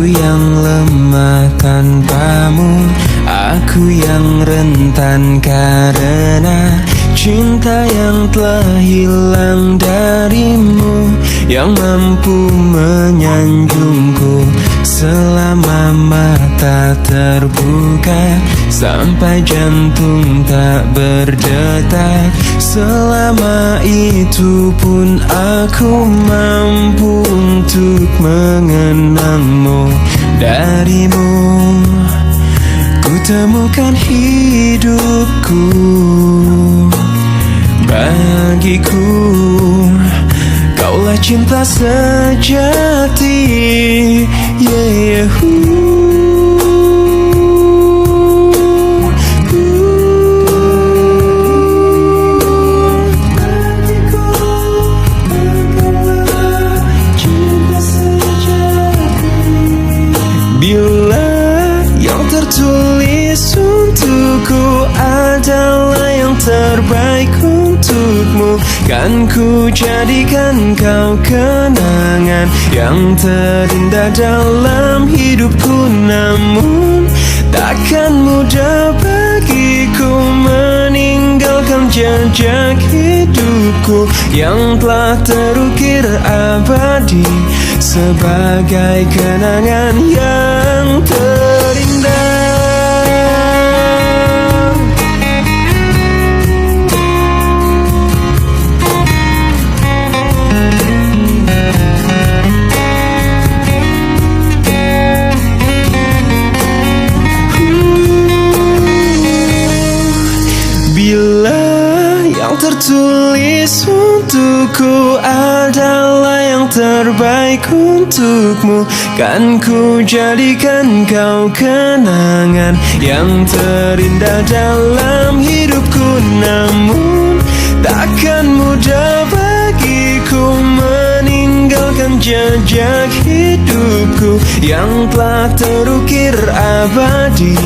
Aku yang lemah tanpamu, aku yang rentan karena cinta yang telah hilang darimu, yang mampu menyanjungku selama mata terbuka, sampai jantung tak berdetak. Selama itu pun aku mampu untuk mengenangmu. Darimu ku temukan hidupku. Bagiku kaulah cinta sejati. Yeah. Bila yang tertulis untukku adalah yang terbaik untukmu, kan ku jadikan kau kenangan yang terindah dalam hidupku. Namun takkan mudah bagiku meninggalkan jejak hidupku yang telah terukir abadi sebagai kenangan yang terindah. Bila yang tertulis untukku adalah yang terbaik untukmu, kan ku jadikan kau kenangan yang terindah dalam hidupku. Namun takkan mudah bagiku meninggalkan jejak hidupku yang telah terukir abadi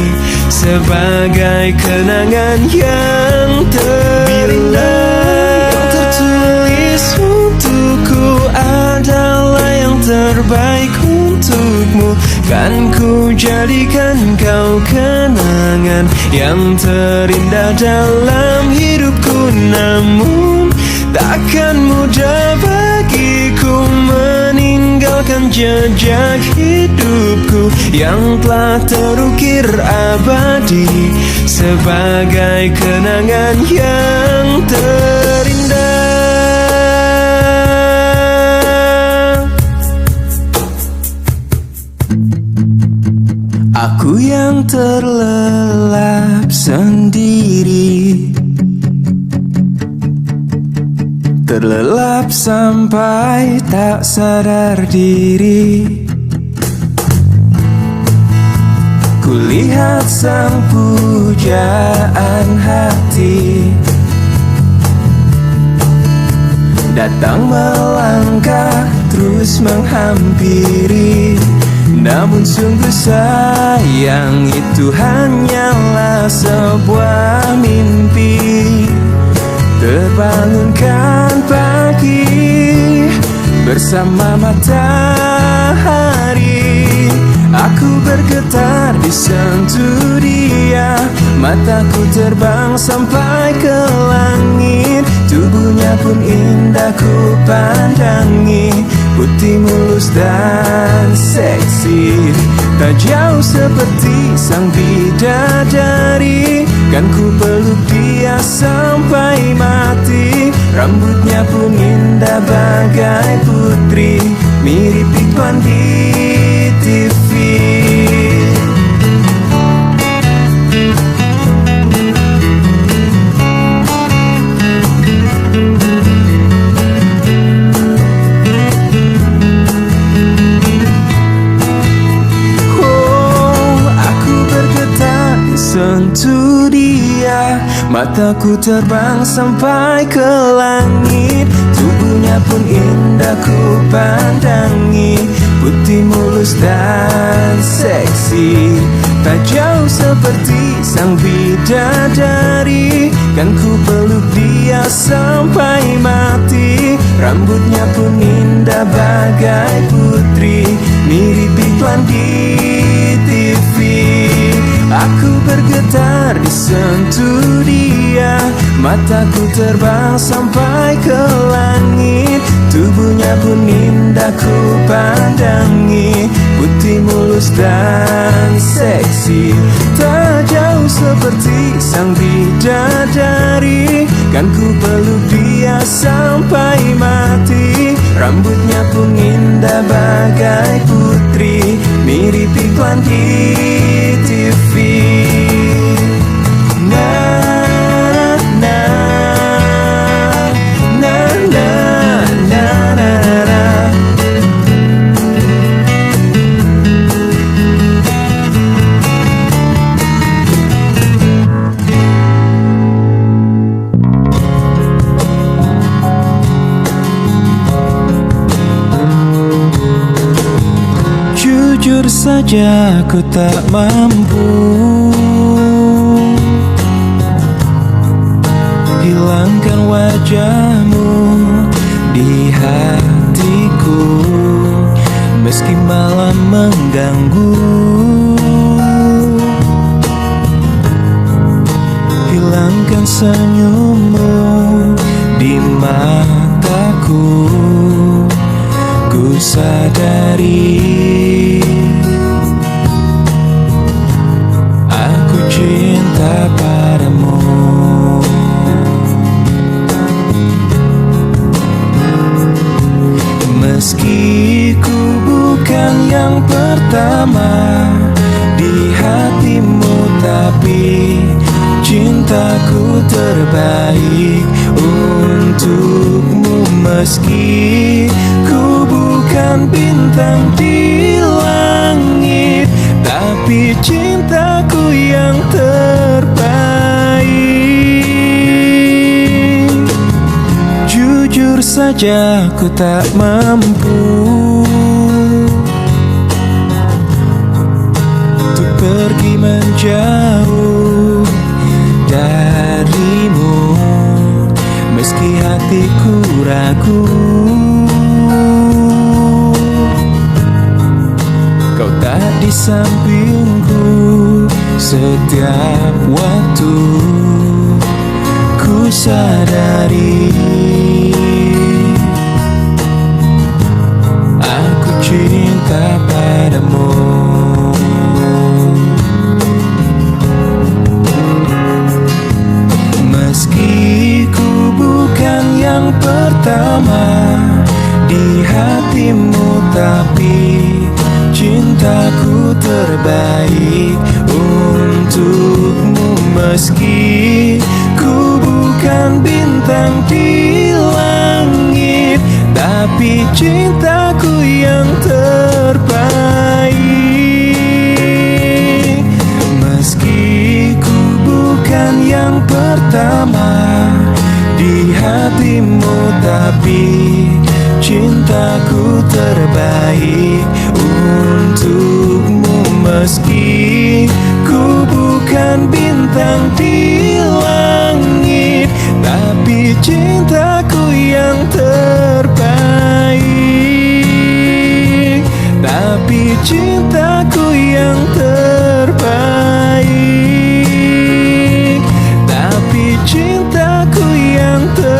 sebagai kenangan yang terindah. Yang tertulis untukku adalah yang terbaik untukmu, kan ku jadikan kau kenangan yang terindah dalam hidupku. Namun takkan mudah bagiku meninggalkan jejak hidupku yang telah terukir abadi sebagai kenangan yang terindah. Aku yang terlelap sendiri, terlelap sampai tak sadar diri. Kulihat sang pujaan hati datang melangkah terus menghampiri. Namun sungguh sayang, itu hanyalah sebuah mimpi. Terbangunkan pagi bersama matahari, aku bergetar disentuh dia. Mataku terbang sampai ke langit, tubuhnya pun indah ku pandangi. Putih mulus dan seksi, tak jauh seperti sang bidadari. Kan ku peluk dia sampai mati. Rambutnya pun indah bagai putri, mirip iklan di TV. Sentuh dia, mataku terbang sampai ke langit. Tubuhnya pun indah ku pandangi. Putih mulus dan seksi, tak jauh seperti sang bidadari. Kan ku peluk dia sampai mati. Rambutnya pun indah bagai putri, mirip iklan di TV. Aku bergetar disentuh dia, mataku terbang sampai ke langit. Tubuhnya pun indah ku pandangi, putih mulus dan seksi, tak jauh seperti sang bidadari. Kan ku peluk dia sampai mati. Rambutnya pun indah bagai putri, mirip iklan di TV. Na na na na na na na. Jujur saja aku tak mampu hilangkan wajahmu di hatiku, meski malam mengganggu. Hilangkan senyummu di mataku, ku sadari aku cinta padamu. Meski ku bukan yang pertama di hatimu, tapi cintaku terbaik untukmu. Meski ku bukan bintang di langit, tapi cintaku yang terbaik. Jujur saja aku tak mampu untuk pergi menjauh darimu, meski hatiku ragu. Kau tak di sampingku setiap waktu, ku sadari aku cinta padamu. Meski ku bukan yang pertama di hatimu, tapi cintaku terbaik untukmu. Meski ku bukan bintang di langit, tapi cintaku yang terbaik. Meski ku bukan yang pertama di hatimu, tapi cintaku terbaik untukmu. Meski ku bukan bintang di langit, tapi cintaku yang terbaik. Tapi cintaku yang terbaik. Tapi cintaku yang terbaik.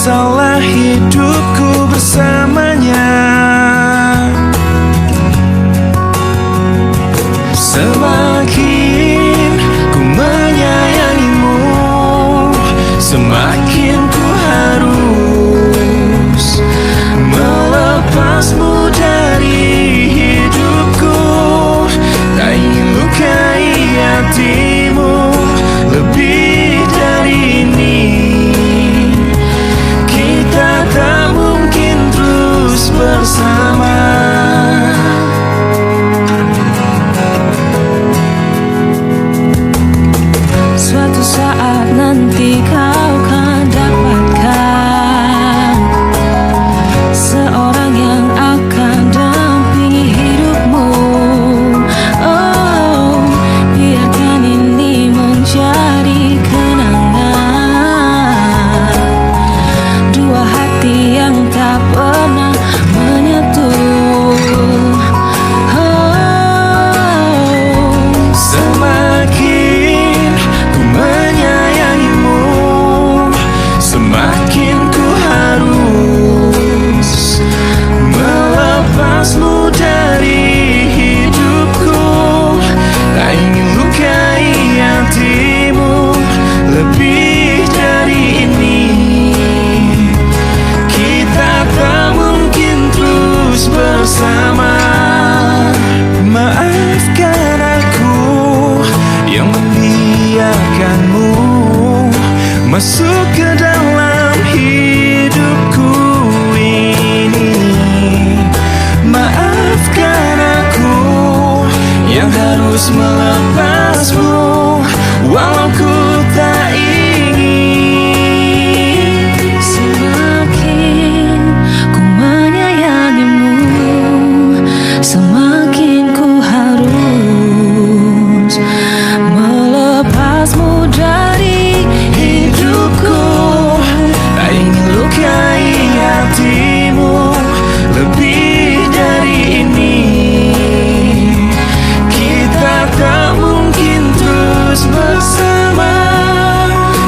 masalah hidupku bersamanya. Semakin ku menyayangimu, semakin ku harus masuk ke dalam hidupku ini. Maafkan aku yang harus melepasmu, walau ku tak ingin. Semakin ku menyayangimu, semakin ku harus melepasmu dari Hidupku tak ingin lukai hatimu lebih dari ini. Kita tak mungkin terus bersama.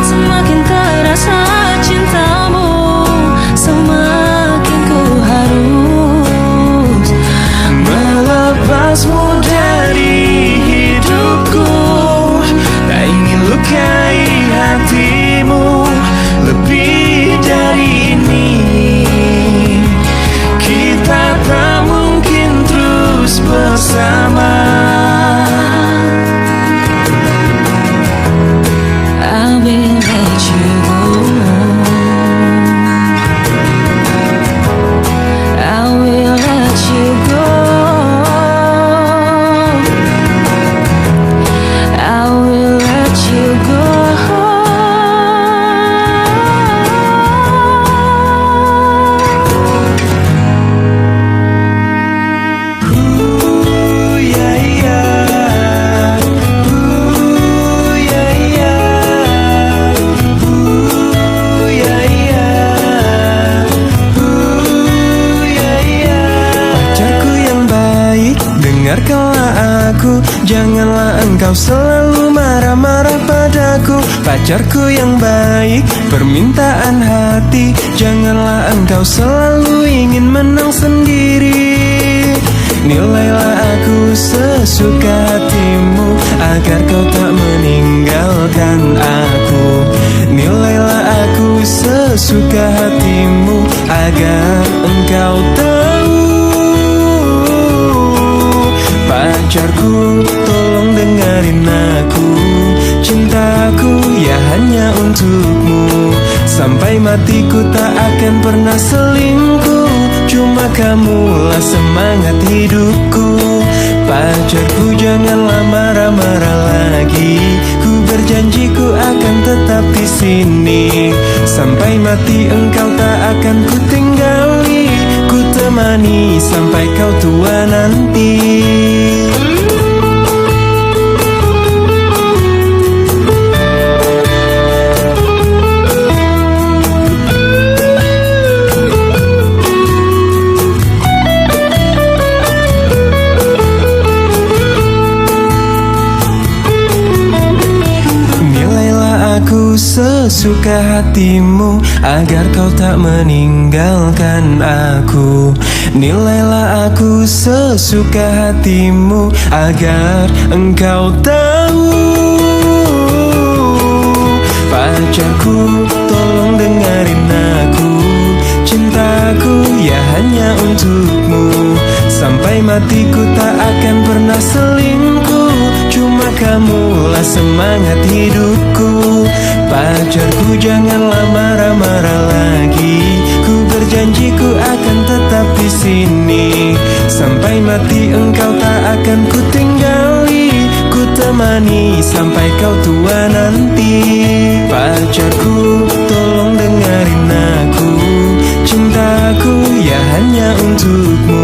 Semakin terasa cintamu, semakin ku harus Melepasmu dari hidupku, tak ingin lukai hatimu lebih dari ini. Kita tak mungkin terus bersama. I will let you go. I will let you go. I will let you go. Pacarku yang baik, dengarkanlah aku. Janganlah engkau selalu marah-marah padaku. Pacarku yang baik, permintaan hati. Janganlah engkau selalu ingin menang sendiri. Nilailah aku sesuka hatimu, agar kau tak meninggalkan aku. Nilailah aku sesuka hatimu, agar engkau tahu. Pacarku, tolong dengerin aku. Cintaku ya hanya untukmu. Sampai matiku tak akan pernah selingkuh. Cuma kamulah semangat hidupku. Pacarku, janganlah marah-marah lagi. Ku berjanji ku akan tetap di sini. Sampai mati engkau tak akan ku tinggali. Ku temani sampai kau tua nanti. Aku sesuka hatimu, agar kau tak meninggalkan aku. Nilailah aku sesuka hatimu, agar engkau tahu. Pacarku, tolong dengerin aku. Cintaku ya hanya untukmu. Sampai matiku tak akan pernah selingkuh. Cuma kamulah semangat hidupku. Pacarku, janganlah marah-marah lagi. Ku berjanji ku akan tetap di sini. Sampai mati engkau tak akan ku tinggali. Ku temani sampai kau tua nanti. Pacarku, tolong dengerin aku. Cintaku ya hanya untukmu.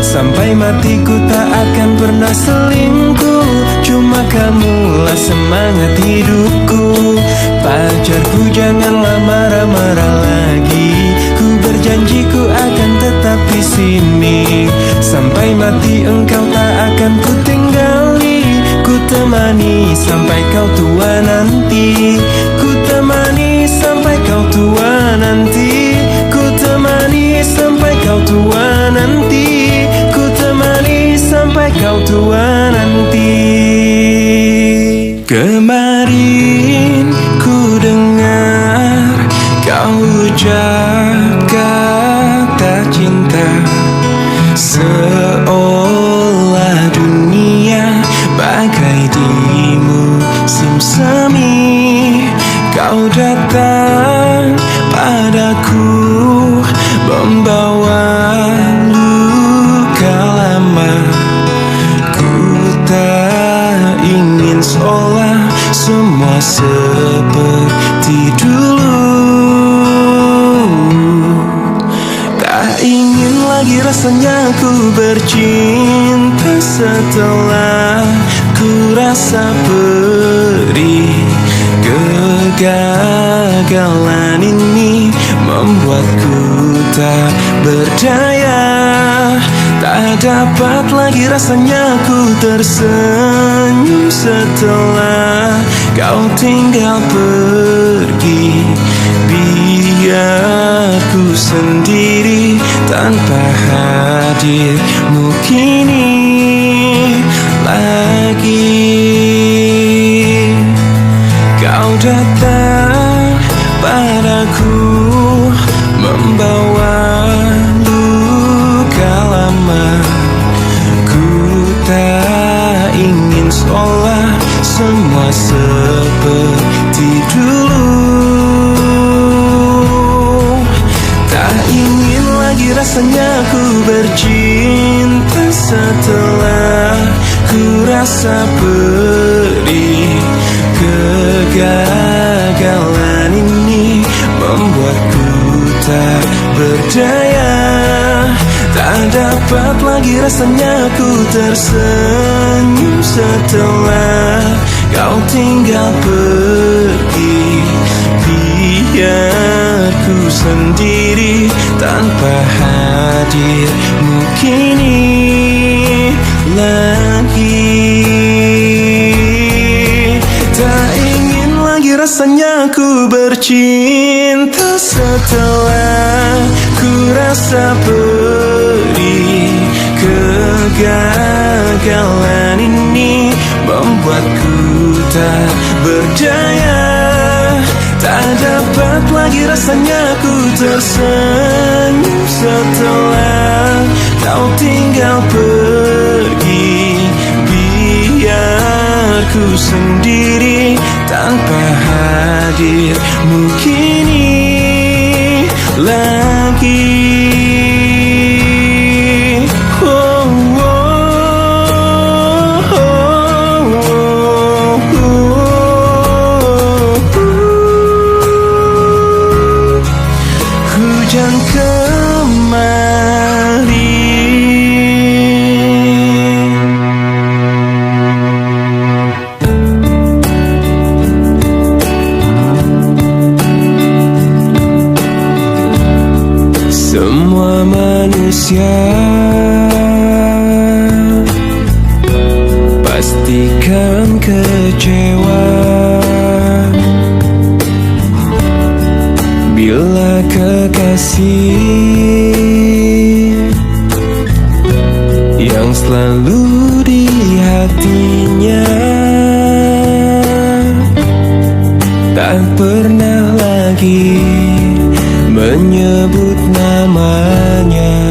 Sampai matiku tak akan pernah selingkuh. Cuma kamulah semangat hidupku. Pacarku, janganlah marah-marah lagi. Ku berjanji ku akan tetap di sini. Sampai mati engkau tak akan ku tinggali. Ku temani sampai kau tua nanti. Ku temani sampai kau tua nanti. Ku temani sampai kau tua nanti. Ku temani sampai kau tua nanti. Kemarin ku dengar kau ucap kata cinta, seolah dunia bagai di musim semi. Kau datang padaku membawa luka lama. Ku tak ingin seolah semua seperti dulu. Tak ingin lagi rasanya ku bercinta setelah ku rasa perih. Kegagalan ini membuatku tak berdaya. Tak dapat lagi rasanya ku tersenyum setelah kau tinggal pergi. Biar ku sendiri tanpa hadirmu kini lagi. Kau datang padaku membawa luka lama. Ku tak ingin seolah semua seperti dulu. Tak ingin lagi rasanya ku bercinta setelah ku rasa perih. Kegagalan ini membuatku tak berdaya. Tak dapat lagi rasanya ku tersenyum setelah kau tinggal pergi. Biar ku sendiri tanpa hadirmu kini lagi. Tak ingin lagi rasanya ku bercinta setelah ku rasa perih. Kegagalan ini membuatku tak berdaya. Tak dapat lagi rasanya ku tersenyum setelah kau tinggal pergi. Biar ku sendiri tanpa hadirmu kini lagi. Hujan kembali. Semua manusia pastikan kecewa bila kekasih yang selalu di hatinya tak pernah lagi menyebut namanya.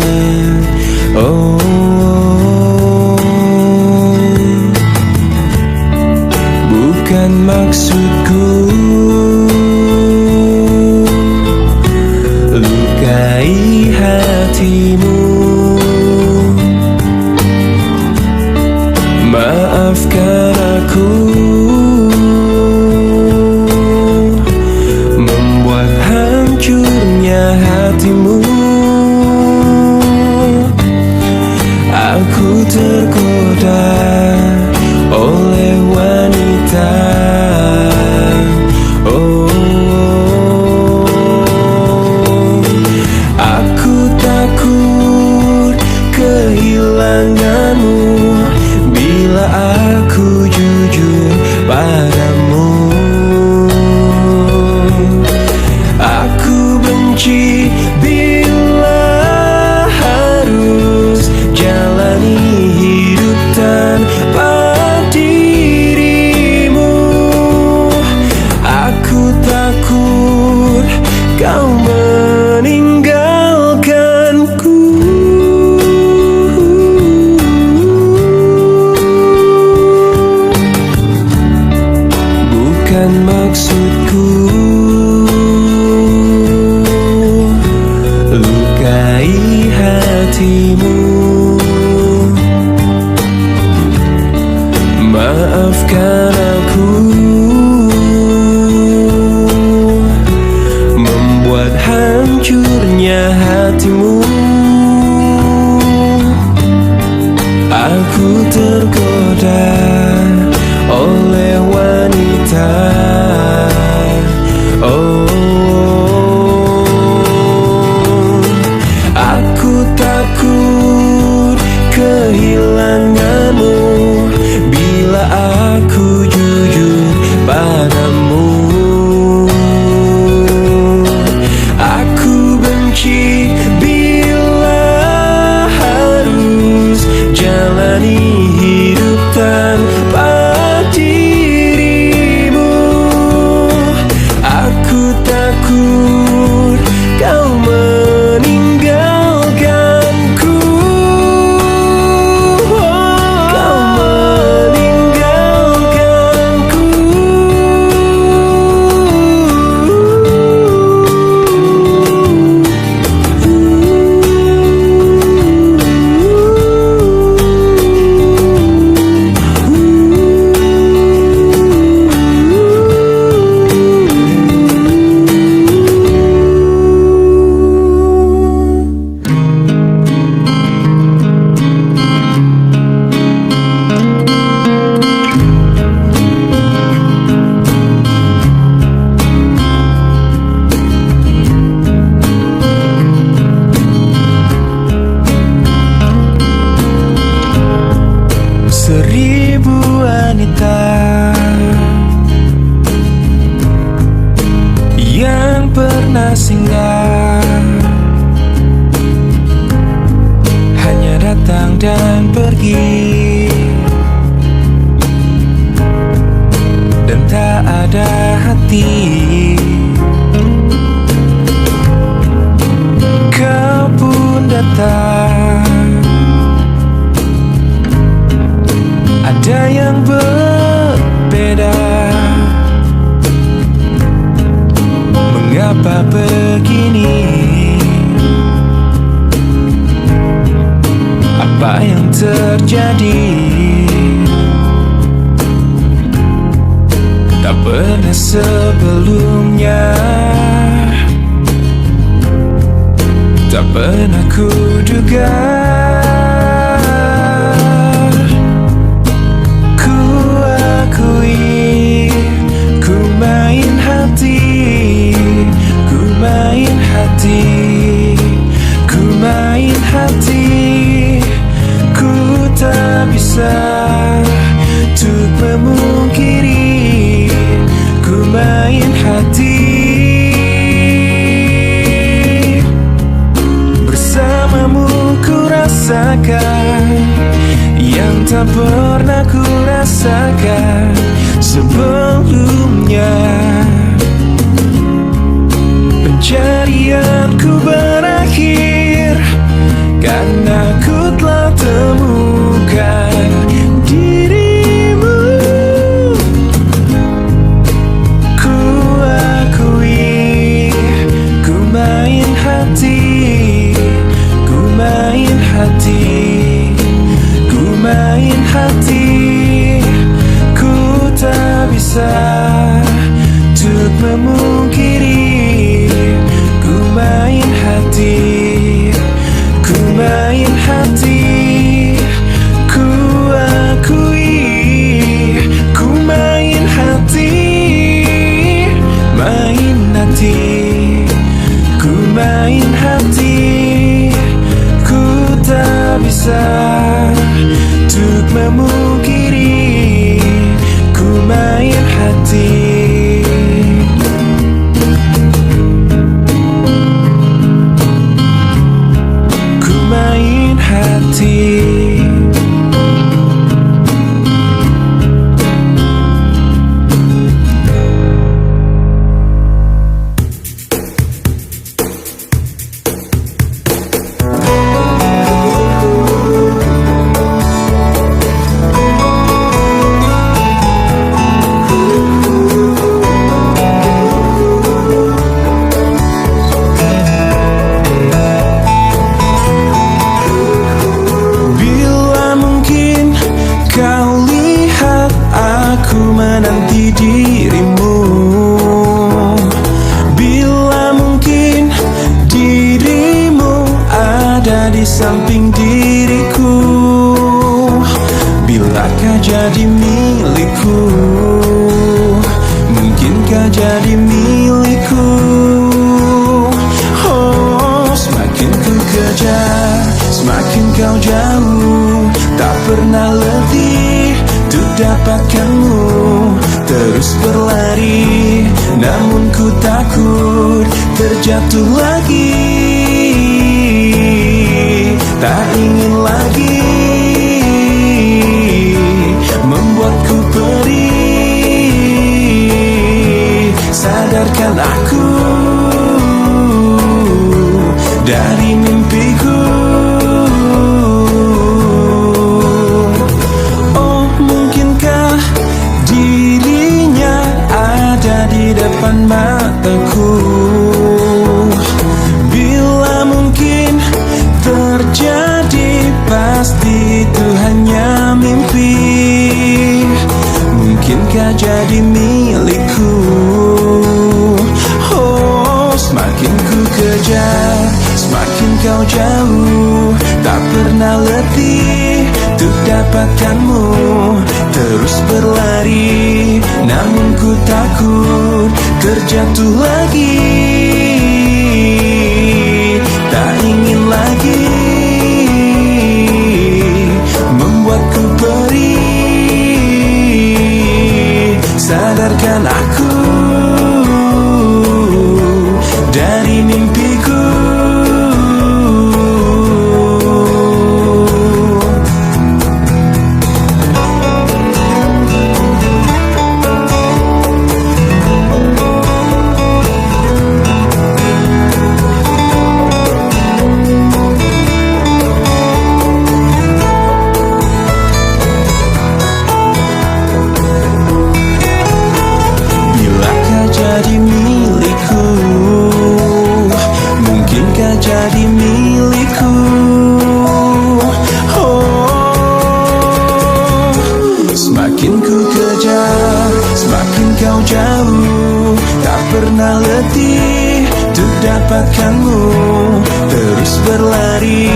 Oh, bukan maksudku lukai hatimu. Maafkan aku membuat hancurnya hatimu. Aku tergoda oleh wanita. Oh, aku takut kehilanganmu bila aku jujur padamu. Aku benci bila jujurnya hatimu. Aku tergoda oleh wanita. Oh, aku takut kehilanganmu bila aku jujur padamu. Aku benci bila harus jalani hidup tanpa dirimu. Aku takut kau meninggalkanku. Kau meninggalkanku. Seribu wanita yang pernah singgah hanya datang dan pergi, dan tak ada hati. Kau pun datang. Ada yang berbeda. Mengapa begini? Apa yang terjadi? Tak pernah sebelumnya, tak pernah kuduga. Ku main hati, ku main hati, ku main hati. Ku tak bisa untuk memungkiri, ku main hati. Bersamamu ku rasakan yang tak pernah ku rasakan sebelumnya. Pencarianku berakhir karena ku telah temukan dirimu. Ku akui, ku main hati, ku main hati, ku main hati. Ku tak bisa untuk memungkiri, ku main hati, ku main hati. Ku akui, ku main hati, main hati, ku main hati. Ku tak bisa untuk memungkiri, ku main hati. Ku main hati. samping diriku. Bilakah jadi milikku? Mungkinkah jadi milikku? Oh, semakin ku kejar, semakin kau jauh. Tak pernah letih untuk dapatkanmu. Terus berlari, namun ku takut terjatuh lagi. Tak ingin lagi membuatku perih. Sadarkan aku dari mimpiku. Oh, mungkinkah dirinya ada di depan mataku? Bila mungkin terjadi, pasti itu hanya mimpi. Mungkinkah jadi milikku? Oh, semakin ku kejar, semakin kau jauh. Tak pernah letih untuk dapatkanmu. Terus berlari, namun ku takut terjatuh lagi. Tak ingin lagi membuatku perih. Sadarkan aku dari mimpiku. Jadi milikku, mungkinkah jadi milikku? Oh, semakin ku kejar, semakin kau jauh. Tak pernah letih untuk dapatkanmu. Terus berlari,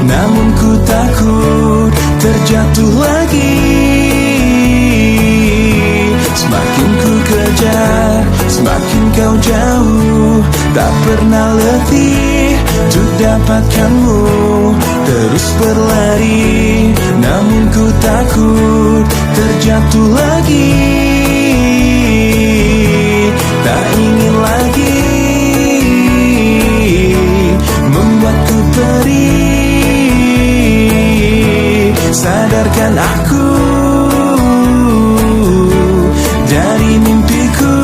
namun ku takut terjatuh lagi. Semakin ku kejar, semakin kau jauh. Tak pernah letih untuk dapatkanmu. Terus berlari, namun ku takut terjatuh lagi. Tak ingin lagi membuatku perih. Sadarkan aku dari mimpiku.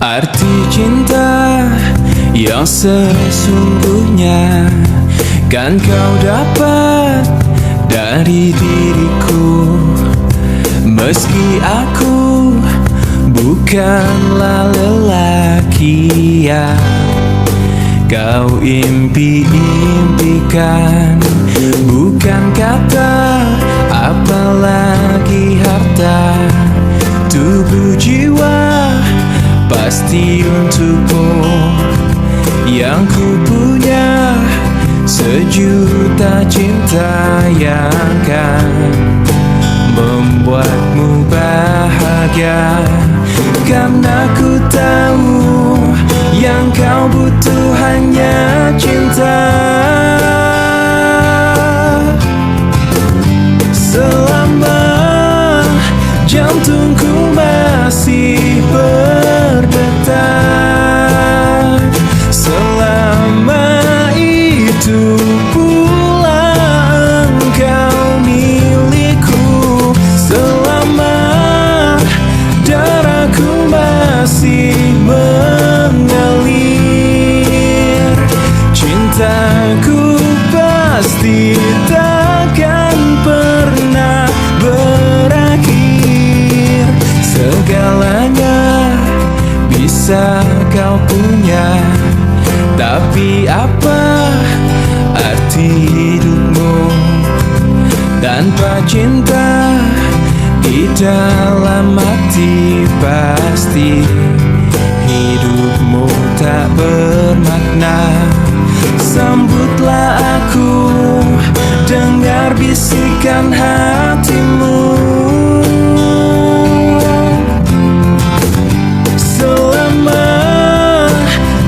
Arti cinta yang sesungguhnya kan kau dapat dari diriku. Meski aku bukanlah lelaki yang kau impi-impikan. Bukan kata, apalagi harta. Tubuh jiwa pasti untukmu. Yang ku punya sejuta cinta yang kan membuatmu bahagia. Karena ku tahu yang kau butuh hanya cinta. Selama jantungku masih berdetak, selama itu pula engkau bisa kau punya. Tapi apa arti hidupmu tanpa cinta di dalam hati? Pasti hidupmu tak bermakna. Sambutlah aku, dengar bisikan hatimu. Selama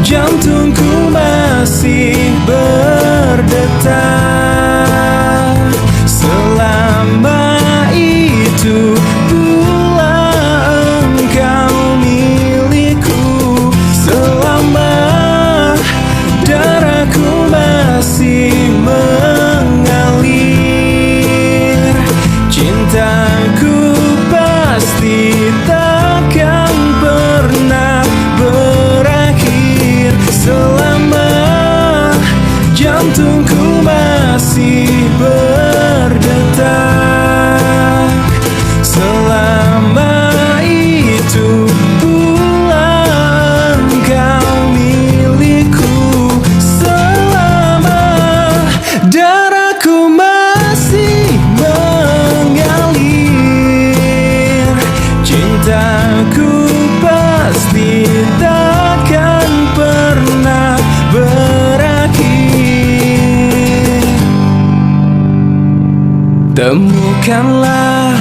jantungku masih berdetak, selama itu pula engkau milikku. Selama darahku masih mengalir, cintaku pasti takkan pernah berakhir. Selama jantungku masih berdetak, selama itu pula engkau milikku. Selama darahku masih mengalir, cintaku pasti takkan pernah berakhir. Temukanlah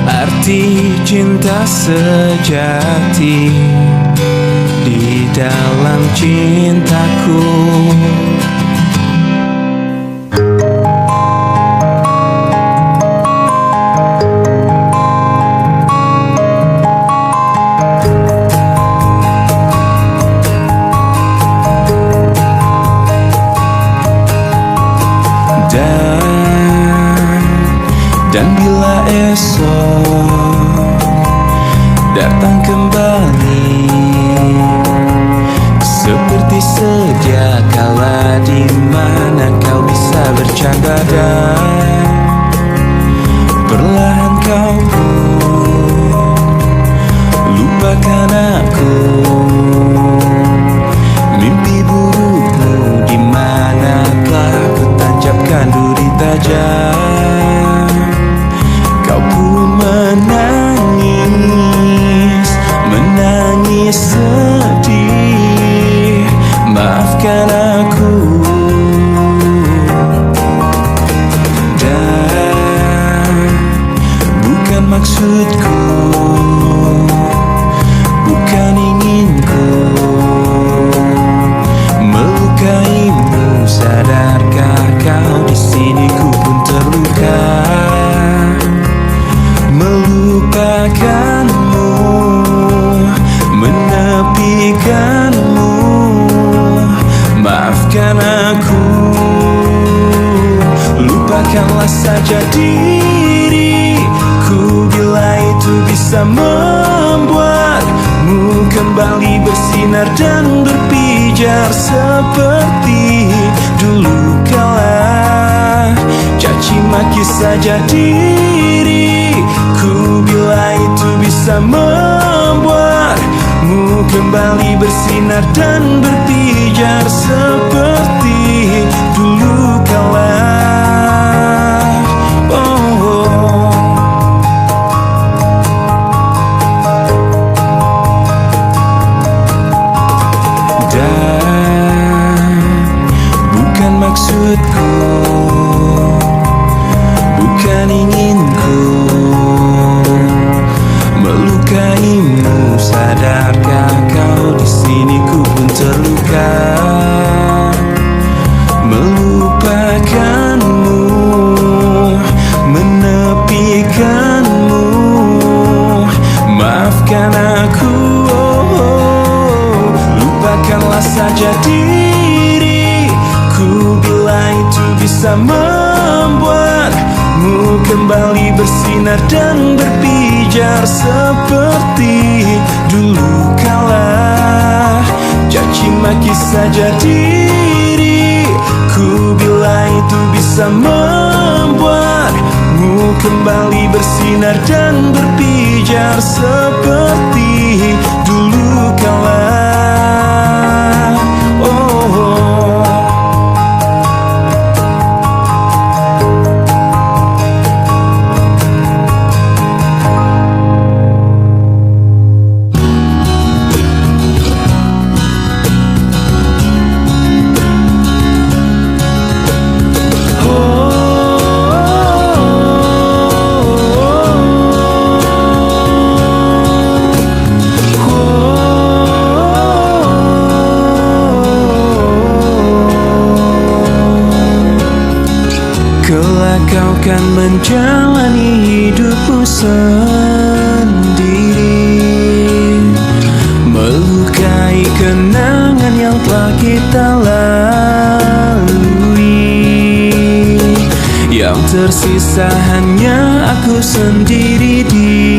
arti cinta sejati di dalam cintaku. Dan bila esok datang kembali seperti sedia kala, di mana kau bisa bercanda dan perlahan kau pun lupakan aku. Mimpi burukmu di mana telah kutancapkan duri tajam, kau pun menangis, menangis sedih. Maafkan aku, dan bukan maksudku, bukan inginku melukaimu. Sadarkah kau di sini ku pun terluka, melupakanmu, menepikanmu. Maafkan aku, lupakanlah saja diriku bila itu bisa membuatmu kembali bersinar dan berpijar seperti dulu kala. Caci maki saja diriku bila itu bisa membuatmu kembali bersinar dan berpijar seperti dulu kala. Dan bukan maksudku, bukan inginku melukaimu. Sadarkah kau di sini ku pun terluka, melupakanmu, menepikanmu. Maafkan aku, lupakanlah saja diriku bila itu bisa membuatmu kembali bersinar dan berpijar seperti dulu kala. Caci maki saja diriku bila itu bisa membuatmu kembali bersinar dan berpijar seperti dulu kala. menjalani hidupmu sendiri, melukai kenangan yang telah kita lalui. Yang tersisa hanya aku sendiri di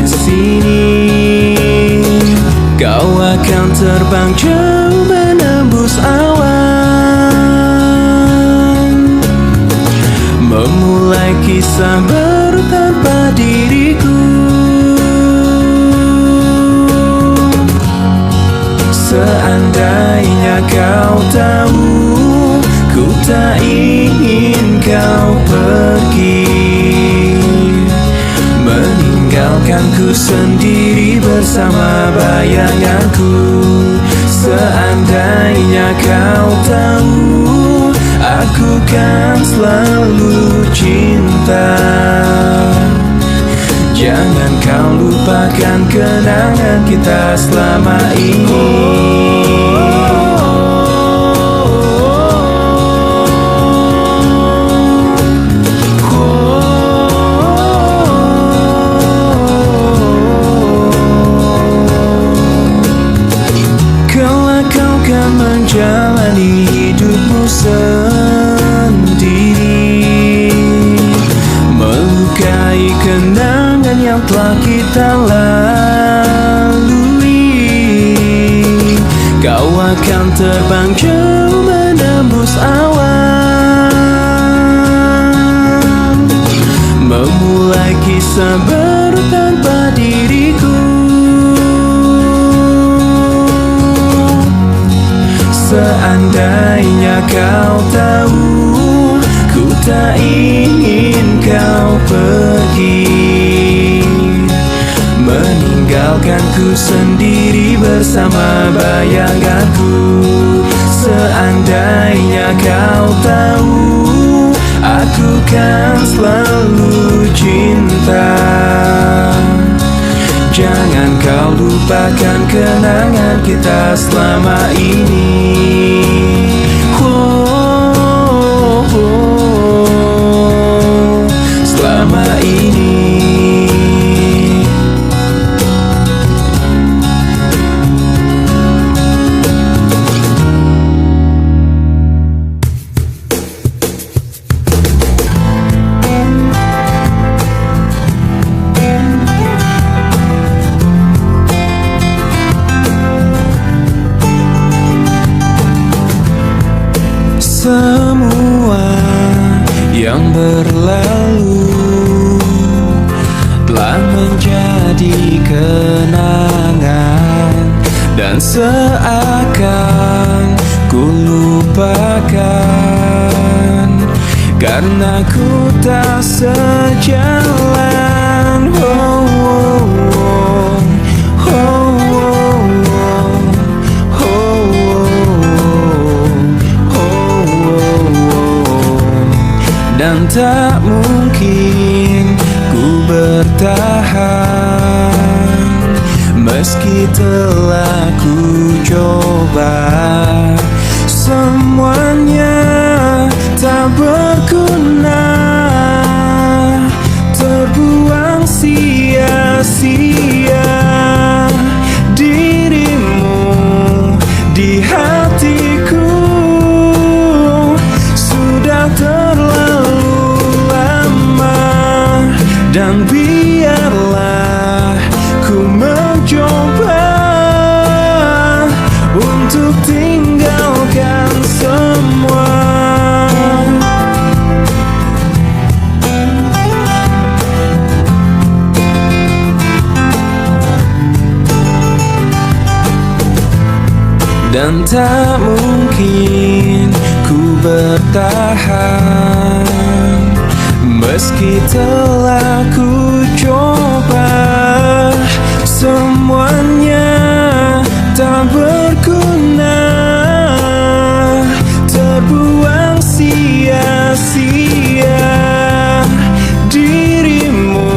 sini. Kau akan terbang jauh menembus awan, memulai kisah baru tanpa diriku. Seandainya kau tahu, ku tak ingin kau pergi, meninggalkanku sendiri bersama bayanganku. Seandainya kau tahu, aku kan selalu cinta. Jangan kau lupakan kenangan kita selama ini. Menjalani hidupmu sendiri, melukai kenangan yang telah kita lalui. Kau akan terbang jauh menembus awan, memulai kisah baru tanpa diriku. Seandainya kau tahu, ku tak ingin kau pergi, meninggalkanku sendiri bersama bayanganku. Seandainya kau tahu, aku kan selalu cinta. Jangan kau lupakan kenangan kita selama ini. Selama ini. Semua yang berlalu telah menjadi kenangan, dan seakan ku lupakan karena ku tak sejalan. Dan tak mungkin ku bertahan, meski telah ku coba. Semuanya tak berguna, terbuang sia-sia. Dirimu di hatiku sudah terlalu lama, dan biarlah ku mencoba untuk tinggalkan semua. Dan tak mungkin ku bertahan, meski telah ku coba. Semuanya tak berguna, terbuang sia-sia. Dirimu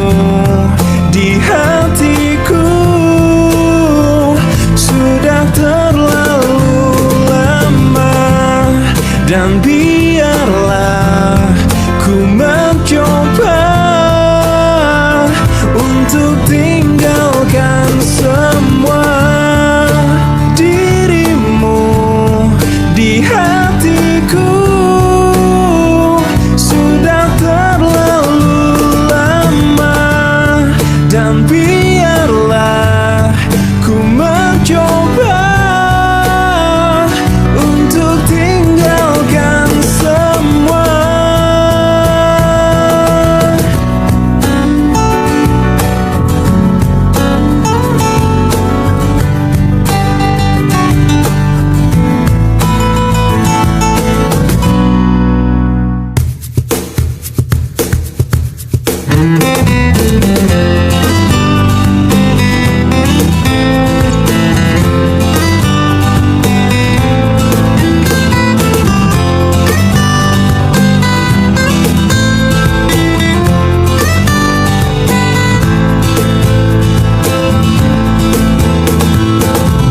di hatiku sudah terlalu lama, dan biarlah ku mencoba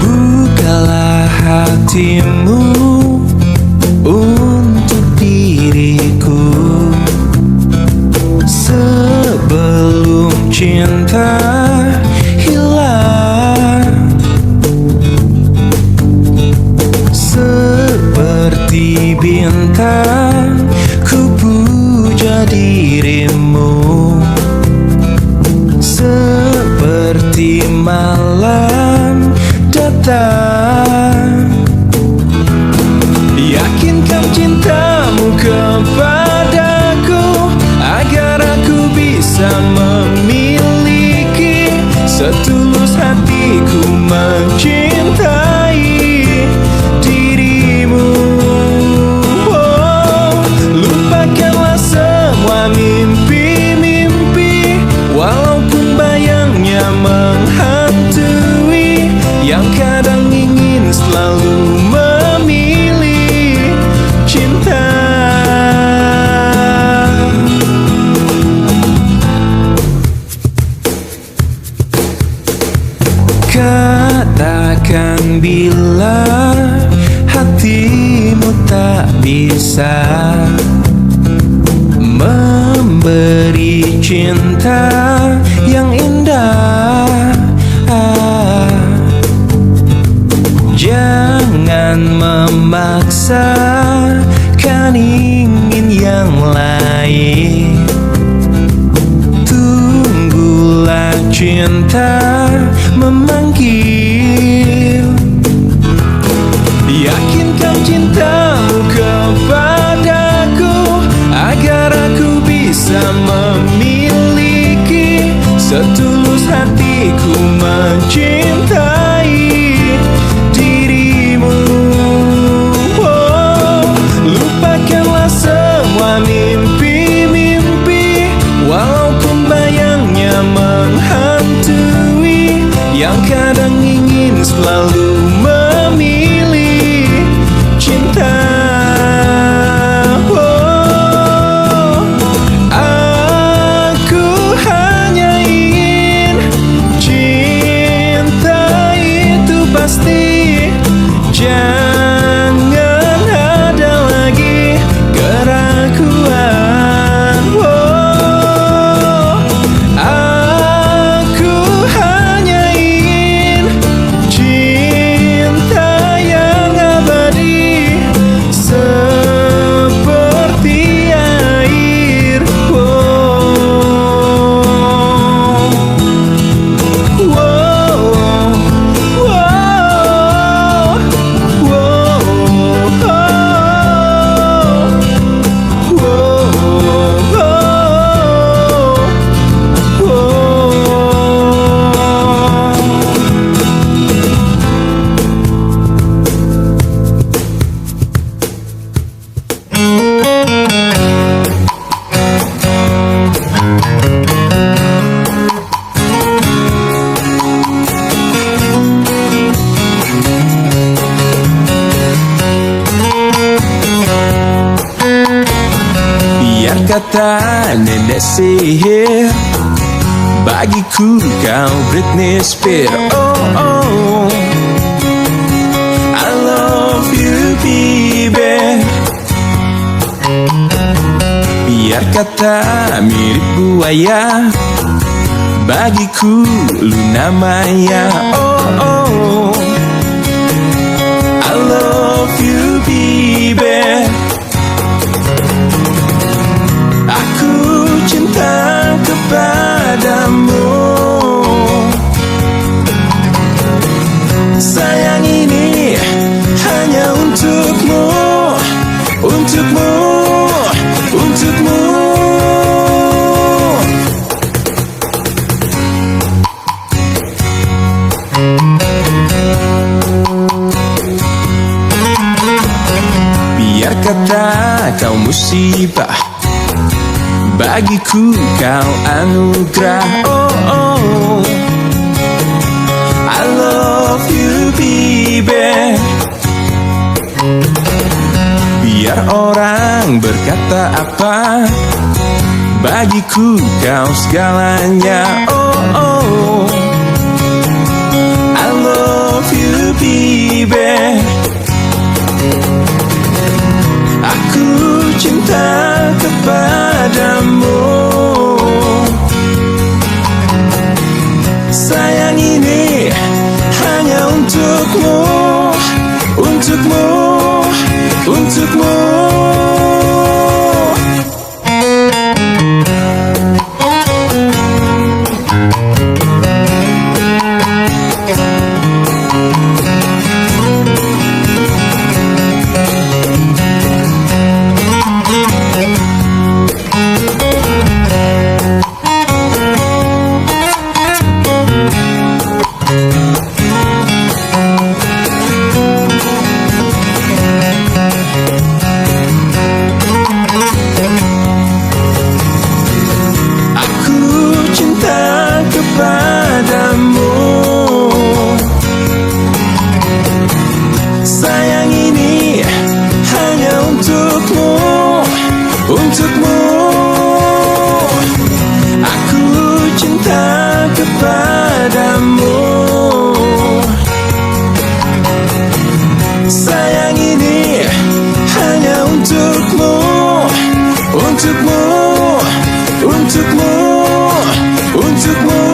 Bukalah hatimu untuk diriku sebelum cinta hilang. Seperti bintang ku puja dirimu, seperti malam datang. Yakinkan cintamu kepadaku agar aku bisa memiliki setulus hatiku mencintai dirimu. Oh, lupakanlah semua mimpi-mimpi, walaupun bayangnya menghantui, yang kadang ingin selalu memilih cinta. Katakan bila hatimu tak bisa memberi cinta yang indah. Jangan memaksakan ingin yang lain. Tunggulah cinta memanggil. Yakinkan cintamu kepadaku agar aku bisa memiliki setulus hatiku mencintai dirimu. Oh, lupakanlah semua mimpi-mimpi, walaupun bayangnya menghantui, yang kadang ingin selalu memilih cinta. Oh, aku hanya ingin cinta itu pasti. Jangan ada lagi keraguan. Oh, aku hanya ingin cinta yang abadi seperti air. Biar kata nenek sihir, bagiku kau Britney Spears. Oh, oh, I love you baby. Biar kata mirip buaya, bagiku Luna Maya. Oh, oh, I love you baby. Aku cinta kepadamu. Sayang ini hanya untukmu, untukmu, untukmu. Biar kata kau musibah, bagiku bagiku kau anugerah. Oh, oh, I love you baby. Biar orang berkata apa, bagiku kau segalanya. Oh, oh, I love you baby. Aku cinta kepadamu. Sayang ini hanya untukmu, untukmu, untukmu. Padamu, sayang ini hanya untukmu, untukmu. Aku cinta kepadamu. Sayang ini hanya untukmu, untukmu, untukmu, untukmu.